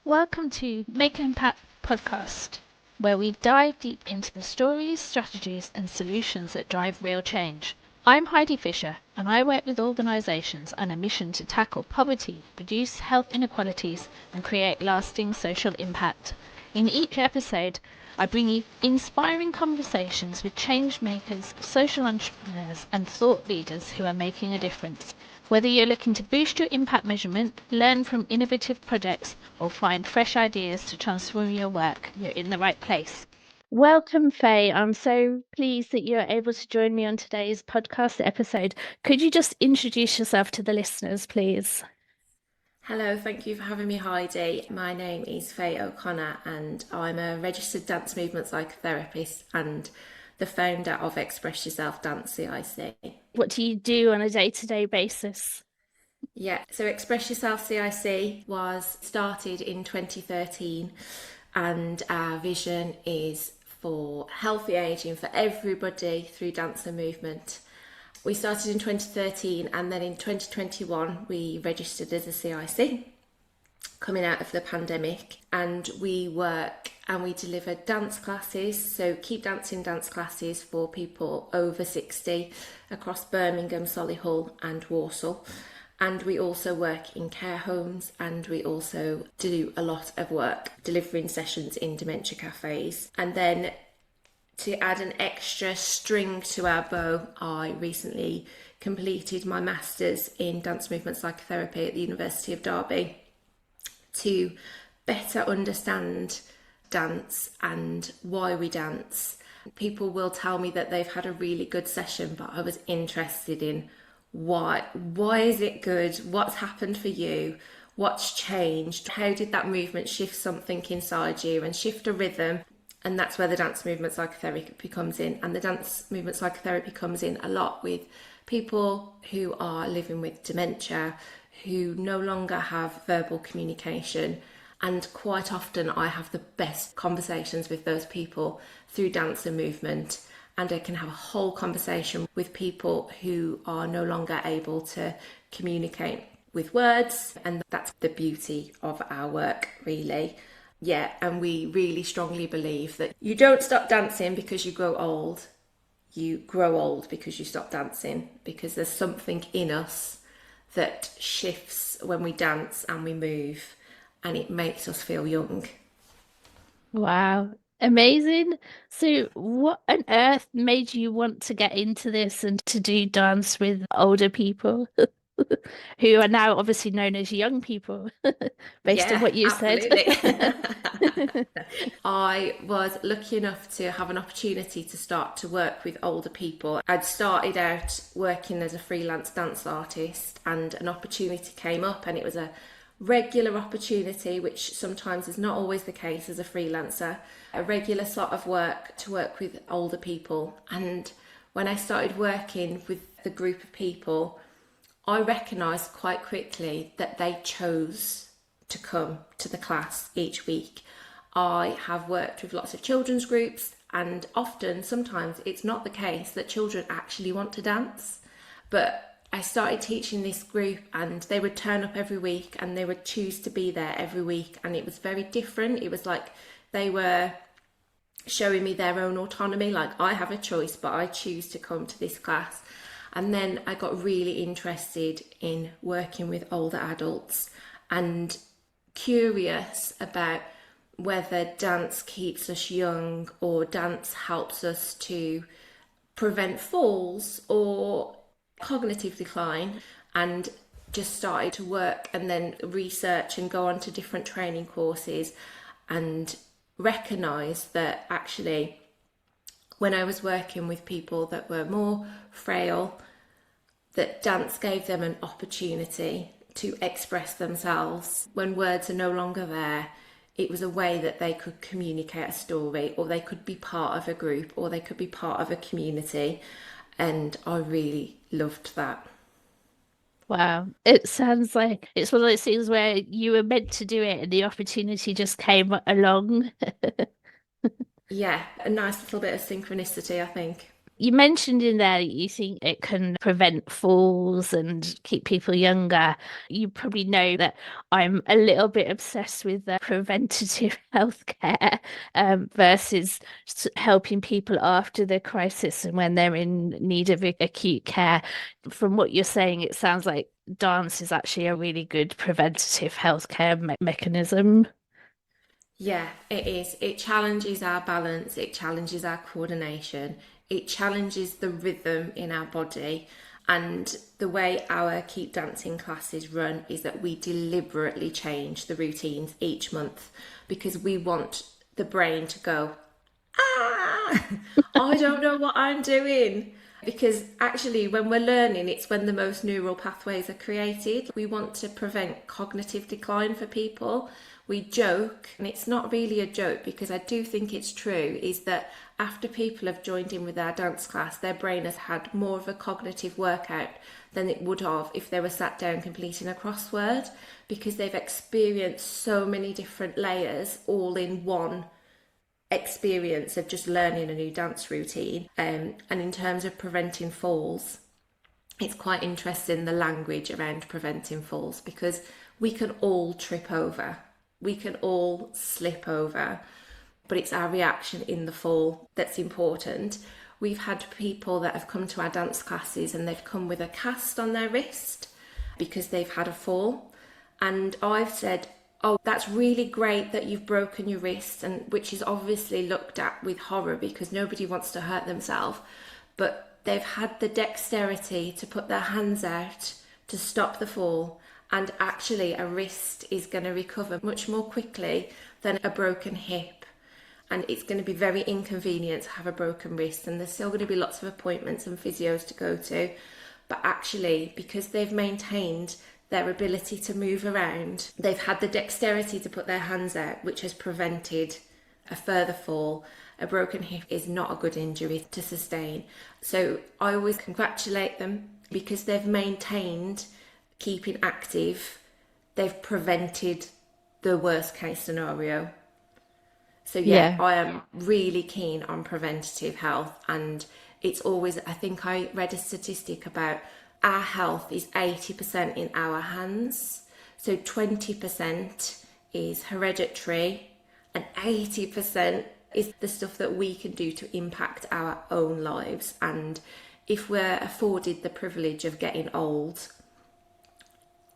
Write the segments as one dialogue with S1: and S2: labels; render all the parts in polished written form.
S1: Welcome to Make Impact podcast, where we dive deep into the stories, strategies, and solutions that drive real change. I'm Heidi Fisher, and I work with organisations on a mission to tackle poverty, reduce health inequalities, and create lasting social impact. In each episode, I bring you inspiring conversations with change makers, social entrepreneurs, and thought leaders who are making a difference. Whether you're looking to boost your impact measurement, learn from innovative projects, or find fresh ideas to transform your work, you're in the right place. Welcome, Faye. I'm so pleased that you're able to join me on today's podcast episode. Could you just introduce yourself to the listeners, please?
S2: Hello, thank you for having me, Heidi. My name is Faye O'Connor and I'm a registered dance movement psychotherapist and the founder of Xpress Yourself Dance CIC.
S1: What do you do on a day-to-day basis?
S2: Yeah, so Xpress Yourself CIC was started in 2013 and our vision is for healthy ageing for everybody through dance and movement. We started in 2013 and then in 2021 we registered as a CIC coming out of the pandemic, and we work and we deliver dance classes, so keep dancing dance classes for people over 60 across Birmingham, Solihull and Walsall. And we also work in care homes and we also do a lot of work delivering sessions in dementia cafes. And then to add an extra string to our bow, I recently completed my Masters in Dance Movement Psychotherapy at the University of Derby to better understand dance and why we dance. People will tell me that they've had a really good session, but I was interested in why is it good? What's happened for you? What's changed? How did that movement shift something inside you and shift a rhythm? And that's where the dance movement psychotherapy comes in. And the dance movement psychotherapy comes in a lot with people who are living with dementia, who no longer have verbal communication. And quite often I have the best conversations with those people through dance and movement. And I can have a whole conversation with people who are no longer able to communicate with words. And that's the beauty of our work, really. Yeah, and we really strongly believe that you don't stop dancing because you grow old. You grow old because you stop dancing, because there's something in us that shifts when we dance and we move, and it makes us feel young.
S1: Wow, amazing. So, what on earth made you want to get into this and to do dance with older people who are now obviously known as young people, based on
S2: Yeah,
S1: what you said?
S2: absolutely. I was lucky enough to have an opportunity to start to work with older people. I'd started out working as a freelance dance artist and an opportunity came up, and it was a regular opportunity, which sometimes is not always the case as a freelancer, a regular sort of work to work with older people. And when I started working with the group of people, I recognised quite quickly that they chose to come to the class each week. I have worked with lots of children's groups, and often, sometimes it's not the case that children actually want to dance. But I started teaching this group and they would turn up every week and they would choose to be there every week, and it was very different. It was like they were showing me their own autonomy, like I have a choice but I choose to come to this class. And then I got really interested in working with older adults and curious about whether dance keeps us young or dance helps us to prevent falls or cognitive decline, and just started to work and then research and go on to different training courses and recognise that actually when I was working with people that were more frail, that dance gave them an opportunity to express themselves. When words are no longer there, it was a way that they could communicate a story, or they could be part of a group, or they could be part of a community. And I really loved that.
S1: Wow, it sounds like it's one of those things where you were meant to do it and the opportunity just came along.
S2: Yeah, a nice little bit of synchronicity, I think.
S1: You mentioned in there that you think it can prevent falls and keep people younger. You probably know that I'm a little bit obsessed with preventative healthcare versus helping people after the crisis and when they're in need of acute care. From what you're saying, it sounds like dance is actually a really good preventative healthcare mechanism.
S2: Yeah, it is. It challenges our balance, it challenges our coordination, it challenges the rhythm in our body. And the way our Keep Dancing classes run is that we deliberately change the routines each month because we want the brain to go, ah, I don't know what I'm doing. Because actually, when we're learning, it's when the most neural pathways are created. We want to prevent cognitive decline for people. We joke, and it's not really a joke because I do think it's true, is that after people have joined in with our dance class, their brain has had more of a cognitive workout than it would have if they were sat down completing a crossword, because they've experienced so many different layers all in one experience of just learning a new dance routine. And in terms of preventing falls, it's quite interesting, the language around preventing falls, because we can all trip over, we can all slip over, but it's our reaction in the fall that's important. We've had people that have come to our dance classes and they've come with a cast on their wrist because they've had a fall, and I've said, oh, that's really great that you've broken your wrist, and which is obviously looked at with horror because nobody wants to hurt themselves, but they've had the dexterity to put their hands out to stop the fall, and actually a wrist is going to recover much more quickly than a broken hip, and it's going to be very inconvenient to have a broken wrist, and there's still going to be lots of appointments and physios to go to, but actually because they've maintained their ability to move around, they've had the dexterity to put their hands out, which has prevented a further fall. A broken hip is not a good injury to sustain. So I always congratulate them because they've maintained keeping active. They've prevented the worst case scenario. So yeah, I am really keen on preventative health, and it's always, I think I read a statistic about our health is 80% in our hands. So 20% is hereditary and 80% is the stuff that we can do to impact our own lives. And if we're afforded the privilege of getting old,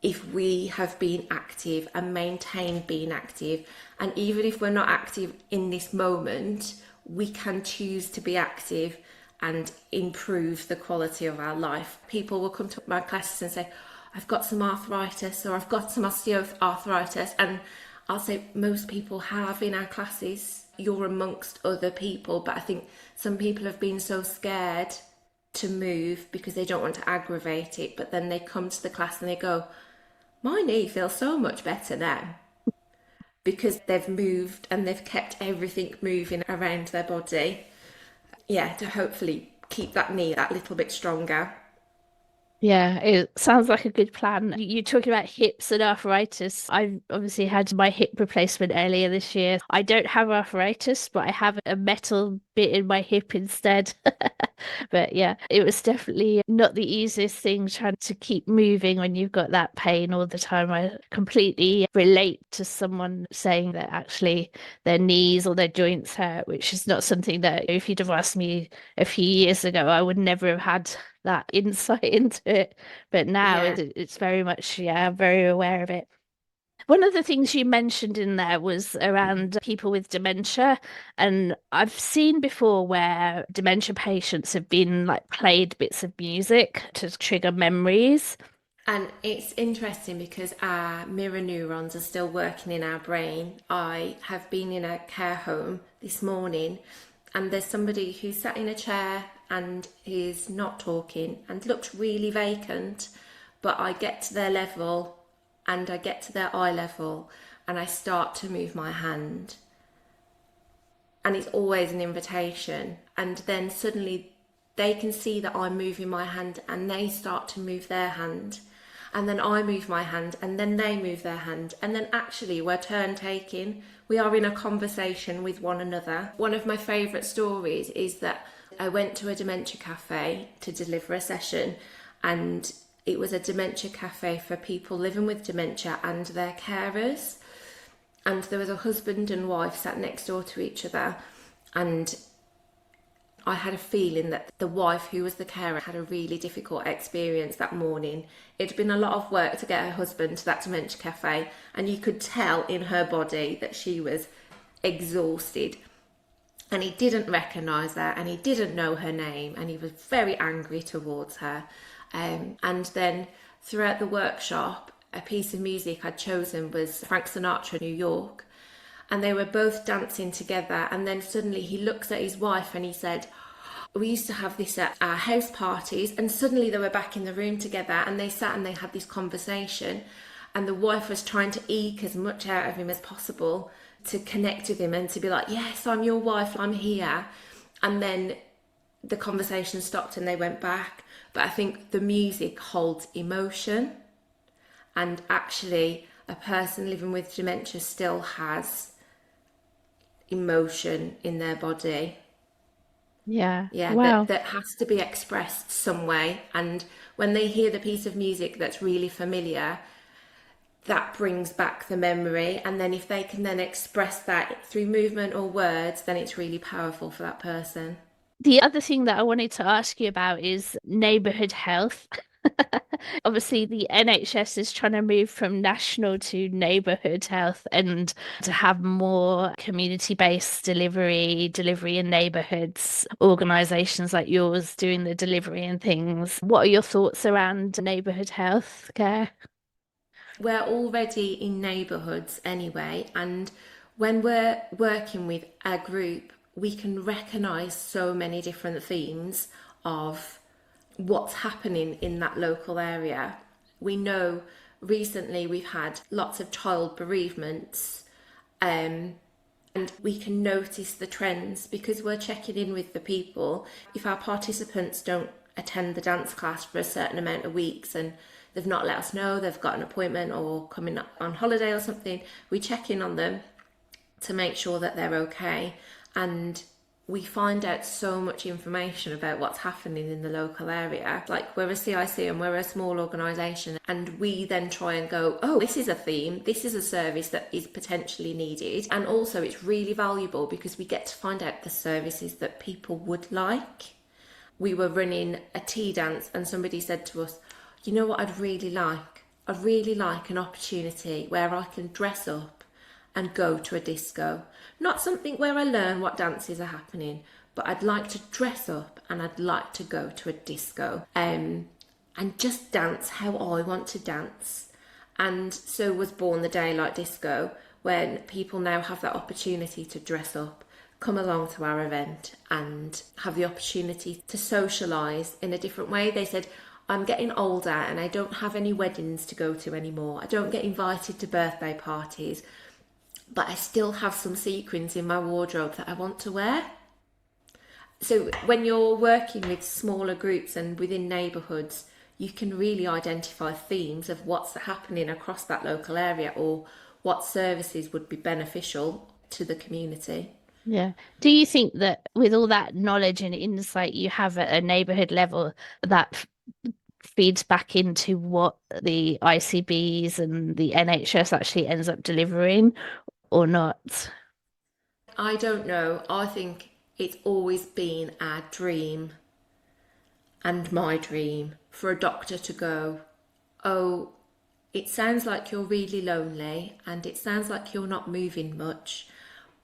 S2: if we have been active and maintained being active, and even if we're not active in this moment, we can choose to be active and improve the quality of our life. People will come to my classes and say, I've got some arthritis or I've got some osteoarthritis, and I'll say most people have in our classes. You're amongst other people, but I think some people have been so scared to move because they don't want to aggravate it, but then they come to the class and they go, my knee feels so much better now, because they've moved and they've kept everything moving around their body. Yeah, to hopefully keep that knee that little bit stronger.
S1: Yeah, it sounds like a good plan. You're talking about hips and arthritis. I've obviously had my hip replacement earlier this year. I don't have arthritis, but I have a metal bit in my hip instead. But yeah, it was definitely not the easiest thing trying to keep moving when you've got that pain all the time. I completely relate to someone saying that actually their knees or their joints hurt, which is not something that if you'd have asked me a few years ago, I would never have had that insight into it. But now
S2: Yeah.
S1: it's very much, yeah, I'm very aware of it. One of the things you mentioned in there was around people with dementia. And I've seen before where dementia patients have been like played bits of music to trigger memories.
S2: And it's interesting because our mirror neurons are still working in our brain. I have been in a care home this morning, and there's somebody who sat in a chair and is not talking and looks really vacant, but I get to their level and I get to their eye level and I start to move my hand. And it's always an invitation. And then suddenly they can see that I'm moving my hand and they start to move their hand. And then I move my hand and then they move their hand. And then actually we're turn taking. We are in a conversation with one another. One of my favourite stories is that I went to a dementia cafe to deliver a session, and it was a dementia cafe for people living with dementia and their carers. And there was a husband and wife sat next door to each other, and I had a feeling that the wife, who was the carer, had a really difficult experience that morning. It'd been a lot of work to get her husband to that dementia cafe, and you could tell in her body that she was exhausted. And he didn't recognise her, and he didn't know her name, and he was very angry towards her. And then throughout the workshop, a piece of music I'd chosen was Frank Sinatra, New York. And they were both dancing together, and then suddenly he looks at his wife and he said, we used to have this at our house parties, and suddenly they were back in the room together, and they sat and they had this conversation, and the wife was trying to eke as much out of him as possible to connect with him and to be like, yes, I'm your wife, I'm here. And then the conversation stopped and they went back. But I think the music holds emotion, and actually a person living with dementia still has emotion in their body.
S1: Yeah.
S2: Yeah,
S1: Wow.
S2: that has to be expressed some way. And when they hear the piece of music that's really familiar, that brings back the memory. And then if they can then express that through movement or words, then it's really powerful for that person.
S1: The other thing that I wanted to ask you about is neighbourhood health. Obviously, the NHS is trying to move from national to neighbourhood health and to have more community-based delivery in neighbourhoods, organisations like yours doing the delivery and things. What are your thoughts around neighbourhood health care?
S2: We're already in neighbourhoods anyway, and when we're working with a group, we can recognise so many different themes of what's happening in that local area. We know recently we've had lots of child bereavements, and we can notice the trends because we're checking in with the people. If our participants don't attend the dance class for a certain amount of weeks and they've not let us know they've got an appointment or coming on holiday or something, we check in on them to make sure that they're okay. And we find out so much information about what's happening in the local area. Like, we're a CIC and we're a small organisation, and we then try and go, oh, this is a theme, this is a service that is potentially needed. And also it's really valuable because we get to find out the services that people would like. We were running a tea dance and somebody said to us, you know what I'd really like? I'd really like an opportunity where I can dress up and go to a disco. Not something where I learn what dances are happening, but I'd like to dress up and I'd like to go to a disco and just dance how I want to dance. And so was born the Daylight Disco, when people now have that opportunity to dress up, come along to our event and have the opportunity to socialise in a different way. They said, I'm getting older and I don't have any weddings to go to anymore. I don't get invited to birthday parties, but I still have some sequins in my wardrobe that I want to wear. So when you're working with smaller groups and within neighbourhoods, you can really identify themes of what's happening across that local area or what services would be beneficial to the community.
S1: Yeah. Do you think that with all that knowledge and insight you have at a neighbourhood level, that feeds back into what the ICBs and the NHS actually ends up delivering or not?
S2: I don't know. I think it's always been our dream and my dream for a doctor to go, oh, it sounds like you're really lonely and it sounds like you're not moving much.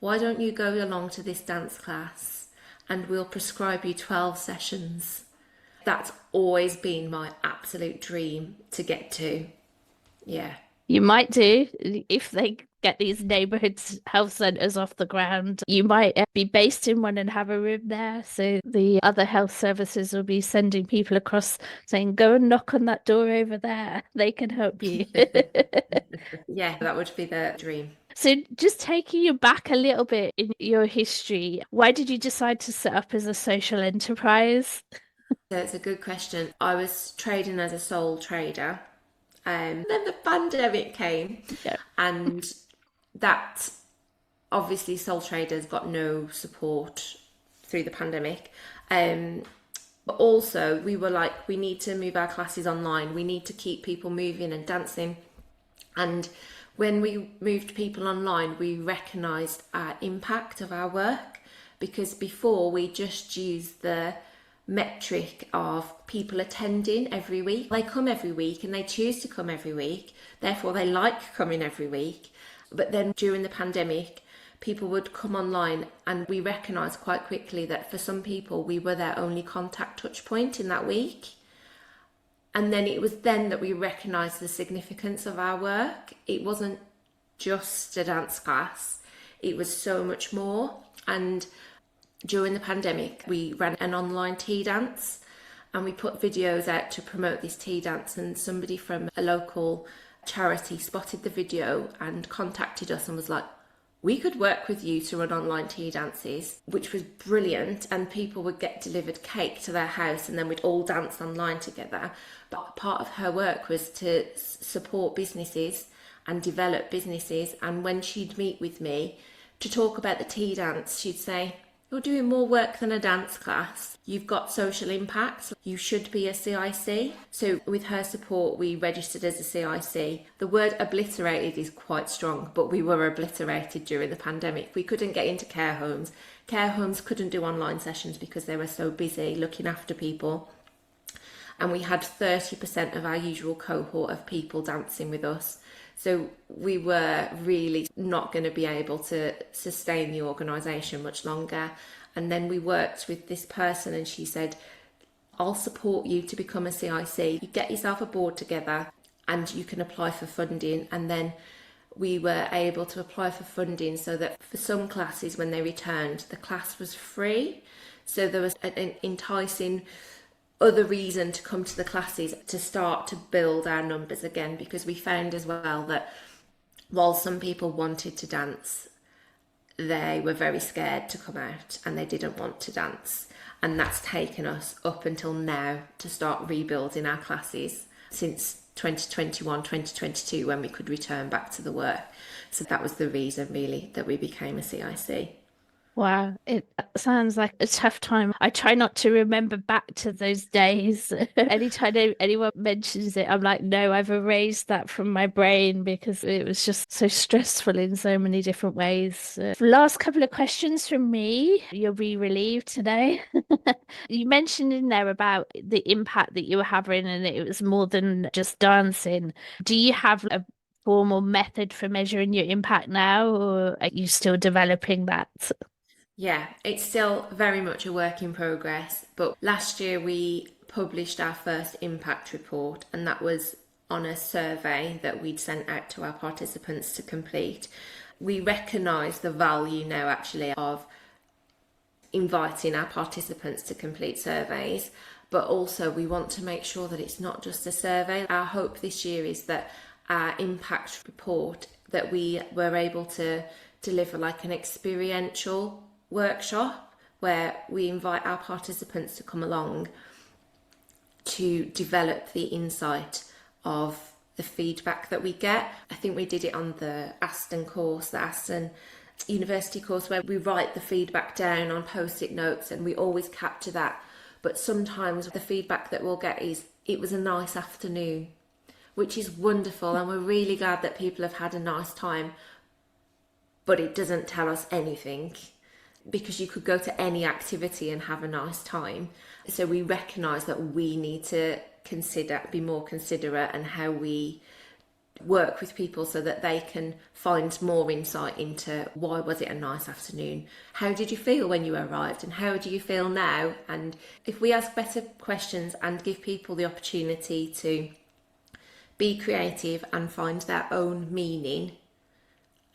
S2: Why don't you go along to this dance class and we'll prescribe you 12 sessions? That's always been my absolute dream to get to. Yeah.
S1: You might do if they get these neighbourhood health centres off the ground. You might be based in one and have a room there. So the other health services will be sending people across saying, go and knock on that door over there. They can help you.
S2: Yeah, that would be the dream.
S1: So just taking you back a little bit in your history, why did you decide to set up as a social enterprise?
S2: That's a good question. I was trading as a sole trader. Then the pandemic came,
S1: Yeah.
S2: and that obviously sole traders got no support through the pandemic. But also, we were like, we need to move our classes online. We need to keep people moving and dancing. And when we moved people online, we recognised our impact of our work, because before we just used the metric of people attending every week. They come every week and they choose to come every week, therefore they like coming every week. But then during the pandemic, people would come online, and we recognised quite quickly that for some people we were their only contact touch point in that week. And then it was then that we recognised the significance of our work. It wasn't just a dance class, it was so much more. And during the pandemic, we ran an online tea dance, and we put videos out to promote this tea dance, and somebody from a local charity spotted the video and contacted us and was like, we could work with you to run online tea dances, which was brilliant. And people would get delivered cake to their house, and then we'd all dance online together. But part of her work was to support businesses and develop businesses. And when she'd meet with me to talk about the tea dance, she'd say, you're doing more work than a dance class. You've got social impact. You should be a CIC. So with her support, we registered as a CIC. The word obliterated is quite strong, but we were obliterated during the pandemic. We couldn't get into care homes. Care homes couldn't do online sessions because they were so busy looking after people. And we had 30% of our usual cohort of people dancing with us. So we were really not going to be able to sustain the organisation much longer. And then we worked with this person, and she said, I'll support you to become a CIC. You get yourself a board together and you can apply for funding. And then we were able to apply for funding so that for some classes, when they returned, the class was free. So there was an enticing other reason to come to the classes, to start to build our numbers again, because we found as well that while some people wanted to dance, they were very scared to come out and they didn't want to dance. And that's taken us up until now to start rebuilding our classes since 2021, 2022, when we could return back to the work. So that was the reason really that we became a CIC.
S1: Wow, it sounds like a tough time. I try not to remember back to those days. Anytime anyone mentions it, I'm like, no, I've erased that from my brain because it was just so stressful in so many different ways. Last couple of questions from me. You'll be relieved today. You mentioned in there about the impact that you were having, and it was more than just dancing. Do you have a formal method for measuring your impact now, or are you still developing that?
S2: Yeah, it's still very much a work in progress, but last year we published our first impact report, and that was on a survey that we'd sent out to our participants to complete. We recognise the value now actually of inviting our participants to complete surveys, but also we want to make sure that it's not just a survey. Our hope this year is that our impact report, that we were able to deliver like an experiential workshop where we invite our participants to come along to develop the insight of the feedback that we get. I think we did it on the Aston course, the Aston University course, where we write the feedback down on post-it notes and we always capture that. But sometimes the feedback that we'll get is, it was a nice afternoon, which is wonderful, and we're really glad that people have had a nice time, but it doesn't tell us anything, because you could go to any activity and have a nice time. So we recognise that we need to be more considerate and how we work with people so that they can find more insight into why was it a nice afternoon, how did you feel when you arrived, and how do you feel now. And if we ask better questions and give people the opportunity to be creative and find their own meaning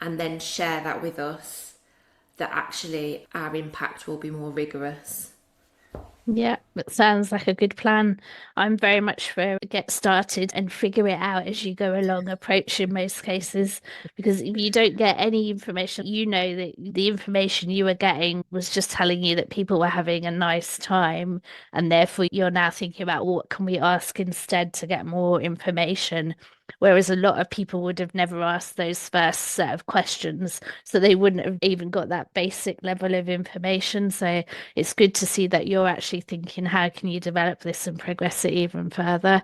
S2: and then share that with us, that actually our impact will be more rigorous.
S1: Yeah, it sounds like a good plan. I'm very much for get started and figure it out as you go along approach in most cases, because if you don't get any information, you know that the information you were getting was just telling you that people were having a nice time, and therefore you're now thinking about what can we ask instead to get more information. Whereas a lot of people would have never asked those first set of questions, so they wouldn't have even got that basic level of information. So it's good to see that you're actually thinking, how can you develop this and progress it even further?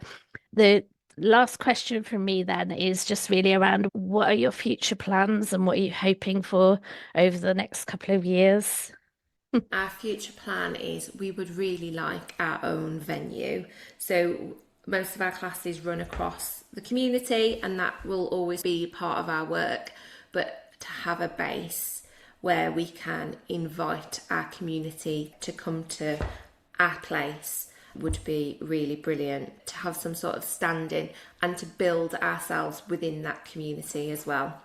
S1: The last question from me then is just really around, what are your future plans and what are you hoping for over the next couple of years?
S2: Our future plan is we would really like our own venue. So most of our classes run across the community, and that will always be part of our work. But to have a base where we can invite our community to come to our place would be really brilliant, to have some sort of standing and to build ourselves within that community as well.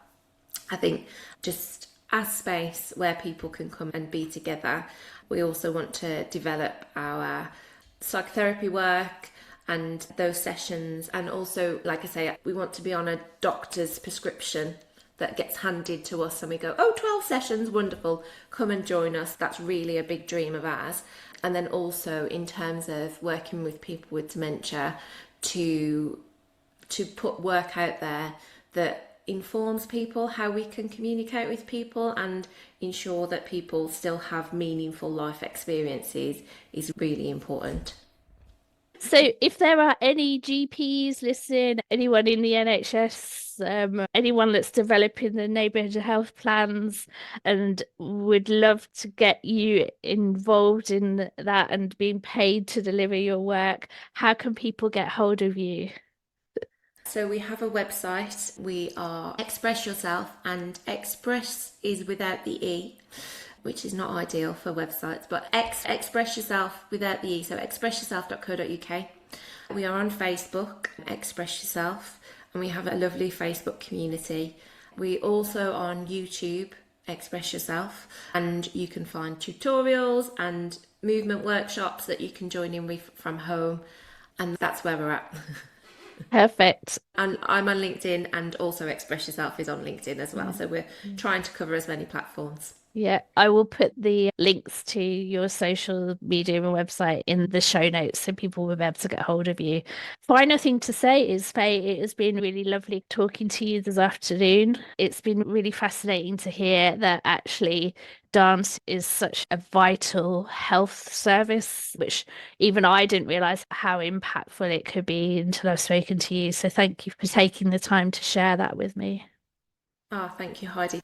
S2: I think just a space where people can come and be together. We also want to develop our psychotherapy work and those sessions, and also, like I say, we want to be on a doctor's prescription that gets handed to us and we go, oh, 12 sessions, wonderful, come and join us. That's really a big dream of ours. And then also in terms of working with people with dementia, to put work out there that informs people how we can communicate with people and ensure that people still have meaningful life experiences is really important.
S1: So, if there are any GPs listening, anyone in the NHS, anyone that's developing the neighbourhood health plans and would love to get you involved in that and being paid to deliver your work, how can people get hold of you?
S2: So we have a website. We are Xpress Yourself, and Express is without the E, which is not ideal for websites, but Express Yourself without the E, so expressyourself.co.uk. We are on Facebook, Express Yourself, and we have a lovely Facebook community. We also on YouTube, Express Yourself, and you can find tutorials and movement workshops that you can join in with from home, and that's where we're at.
S1: Perfect.
S2: And I'm on LinkedIn, and also Express Yourself is on LinkedIn as well. So we're trying to cover as many platforms.
S1: Yeah, I will put the links to your social media and website in the show notes so people will be able to get hold of you. Final thing to say is, Faye, it has been really lovely talking to you this afternoon. It's been really fascinating to hear that actually dance is such a vital health service, which even I didn't realize how impactful it could be until I've spoken to you. So thank you for taking the time to share that with me.
S2: Oh, thank you, Heidi.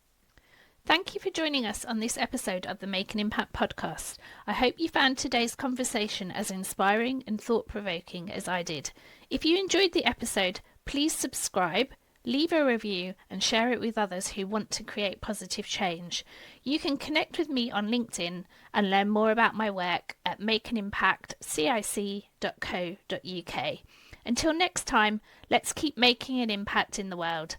S1: Thank you for joining us on this episode of the Make an Impact podcast. I hope you found today's conversation as inspiring and thought-provoking as I did. If you enjoyed the episode, please subscribe, leave a review, and share it with others who want to create positive change. You can connect with me on LinkedIn and learn more about my work at makeanimpactcic.co.uk. Until next time, let's keep making an impact in the world.